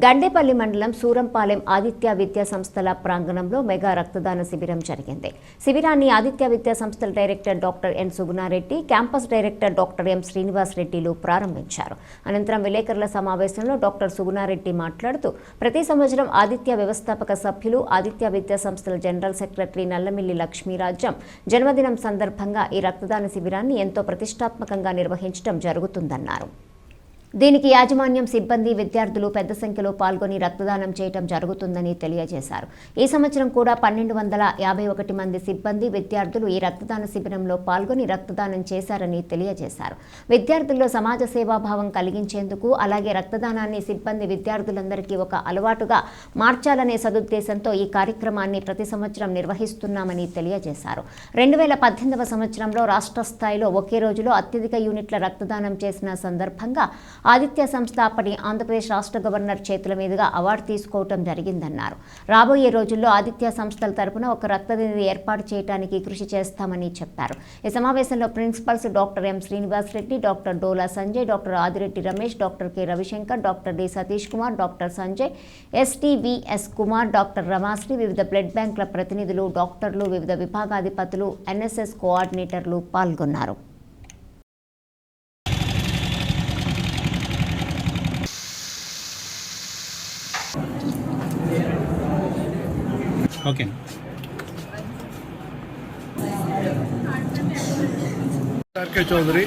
గండేపల్లి మండలం సూరంపాలెం ఆదిత్య విద్యా సంస్థల ప్రాంగణంలో మెగా రక్తదాన శిబిరం జరిగింది. శిబిరాన్ని ఆదిత్య విద్యా సంస్థల director doctor N Suguna Reddy, campus director doctor M Srinivas రెడ్డిలు ప్రారంభించారు. అనంతరం విలేకరుల సమావేశంలో డాక్టర్ సుగుణారెడ్డి మాట్లాడుతూ, ప్రతి సంవత్సరం ఆదిత్య వ్యవస్థాపక సభ్యులు, ఆదిత్య విద్యా సంస్థల జనరల్ సెక్రటరీ నల్లమిల్లి లక్ష్మీరాజ్యం జన్మదినం సందర్భంగా ఈ రక్తదాన శిబిరాన్ని ఎంతో ప్రతిష్టాత్మకంగా నిర్వహించడం జరుగుతుందన్నారు. దీనికి యాజమాన్యం, సిబ్బంది, విద్యార్థులు పెద్ద సంఖ్యలో పాల్గొని రక్తదానం చేయడం జరుగుతుందని తెలియజేశారు. ఈ సంవత్సరం కూడా 1251 మంది సిబ్బంది, విద్యార్థులు ఈ రక్తదాన శిబిరంలో పాల్గొని రక్తదానం చేశారని తెలియజేశారు. విద్యార్థుల్లో సమాజ సేవాభావం కలిగించేందుకు, అలాగే రక్తదానాన్ని సిబ్బంది, విద్యార్థులందరికీ ఒక అలవాటుగా మార్చాలనే సదుద్దేశంతో ఈ కార్యక్రమాన్ని ప్రతి సంవత్సరం నిర్వహిస్తున్నామని తెలియజేశారు. 2018వ సంవత్సరంలో రాష్ట్ర స్థాయిలో ఒకే రోజులో అత్యధిక యూనిట్ల రక్తదానం చేసిన సందర్భంగా ఆదిత్య సంస్థ అప్పటి ఆంధ్రప్రదేశ్ రాష్ట్ర గవర్నర్ చేతుల మీదుగా అవార్డు తీసుకోవడం జరిగిందన్నారు. రాబోయే రోజుల్లో ఆదిత్య సంస్థల తరపున ఒక రక్తనిధి ఏర్పాటు చేయడానికి కృషి చేస్తామని చెప్పారు. ఈ సమావేశంలో principals doctor M Srinivas Reddy, doctor Dola Sanjay, doctor Adireddy Ramesh, doctor K Ravishankar, doctor D Satish Kumar, doctor Sanjay, STVS Kumar, doctor Ramasri, వివిధ బ్లడ్ బ్యాంకుల ప్రతినిధులు, డాక్టర్లు, వివిధ విభాగాధిపతులు, ఎన్ఎస్ఎస్ కోఆర్డినేటర్లు పాల్గొన్నారు. ఓకే చౌదరి,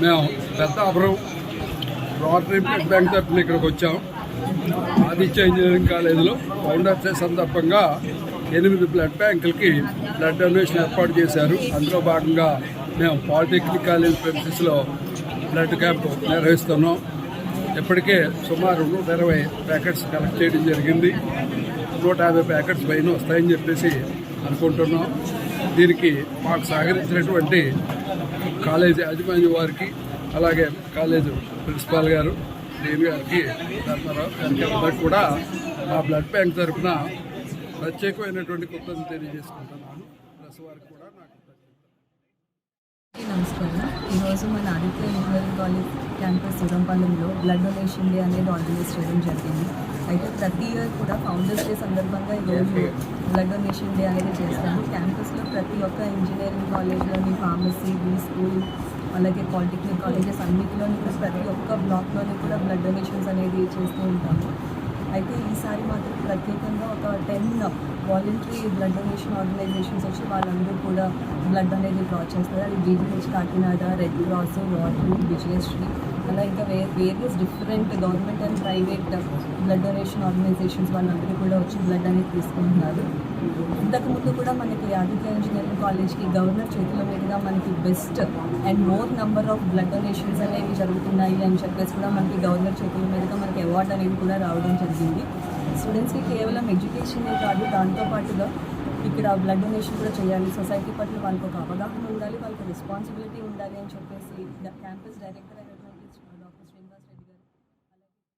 మేము పెద్దాపురం రోటరీ బ్లడ్ బ్యాంక్ తరఫున ఇక్కడికి వచ్చాం. ఆదిత్య ఇంజనీరింగ్ కాలేజీలో ఫౌండర్స్ డే సందర్భంగా 8 బ్లడ్ బ్యాంకులకి బ్లడ్ డొనేషన్ ఏర్పాటు చేశారు. అందులో భాగంగా మేము పాలిటెక్నిక్ కాలేజ్ ప్రెమిసెస్లో బ్లడ్ క్యాంప్ నిర్వహిస్తున్నాం. ఇప్పటికే సుమారు 120 ప్యాకెట్స్ కలెక్ట్ చేయడం జరిగింది. 150 ప్యాకెట్స్ పైన వస్తాయని చెప్పేసి అనుకుంటున్నాం. దీనికి మాకు సహకరించినటువంటి కాలేజీ యాజమాన్య వారికి, అలాగే కాలేజీ ప్రిన్సిపాల్ గారు, డీన్ గారికి, ధర్మారావు గారికి అందరికీ కూడా మా బ్లడ్ బ్యాంక్ తరఫున ప్రత్యేకమైనటువంటి కృతజ్ఞతలు తెలియజేసుకుంటున్నాను. ప్లస్ వారికి కూడా నాకు నమస్కారం. ఈరోజు మన ఆదిత్య ఇంజనీరింగ్ కాలేజ్ క్యాంపస్ సూరంపాలెంలో బ్లడ్ డొనేషన్ డే అనేది ఆర్గనైజ్ చేయడం జరిగింది. అయితే ప్రతి ఇయర్ కూడా ఫౌండర్స్ డే సందర్భంగా ఈరోజు బ్లడ్ డొనేషన్ డే అనేది చేస్తాము. క్యాంపస్లో ప్రతి ఒక్క ఇంజనీరింగ్ కాలేజ్లోని, ఫార్మసీ, బీ స్కూల్, అలాగే పాలిటెక్నిక్ కాలేజెస్ అన్నింటిలోని కూడా ప్రతి ఒక్క బ్లాక్లోని కూడా బ్లడ్ డొనేషన్స్ అనేది చేస్తూ ఉంటాము. అయితే ఈసారి మాత్రం ప్రత్యేకంగా ఒక 10 వాలంటరీ బ్లడ్ డొనేషన్ ఆర్గనైజేషన్స్ వచ్చి వాళ్ళందరూ కూడా బ్లడ్ అనేది డ్రా చేస్తారు. అది BGH Kakinada, red cross, rotary, Vijayasri, అలా ఇంకా various different government and private blood donation organisations వాళ్ళందరూ కూడా వచ్చి బ్లడ్ అనేది తీసుకుంటున్నారు. ఇంతకుముందు కూడా మనకి ఆదిత్య ఇంజనీరింగ్ కాలేజ్కి గవర్నర్ చేతుల మీదుగా మనకి best and more number of blood donations అనేవి జరుగుతున్నాయి అని చెప్పేసి కూడా మనకి గవర్నర్ చేతుల మీదుగా మనకి అవార్డు అనేది కూడా రావడం జరిగింది. స్టూడెంట్స్కి కేవలం ఎడ్యుకేషనే కాదు, దాంతోపాటుగా ఇక్కడ బ్లడ్ డొనేషన్ కూడా చేయాలి. సొసైటీ పట్ల వాళ్ళకి ఒక అవగాహన ఉండాలి, వాళ్ళకి రెస్పాన్సిబిలిటీ ఉండాలి అని చెప్పేసి క్యాంపస్ డైరెక్టర్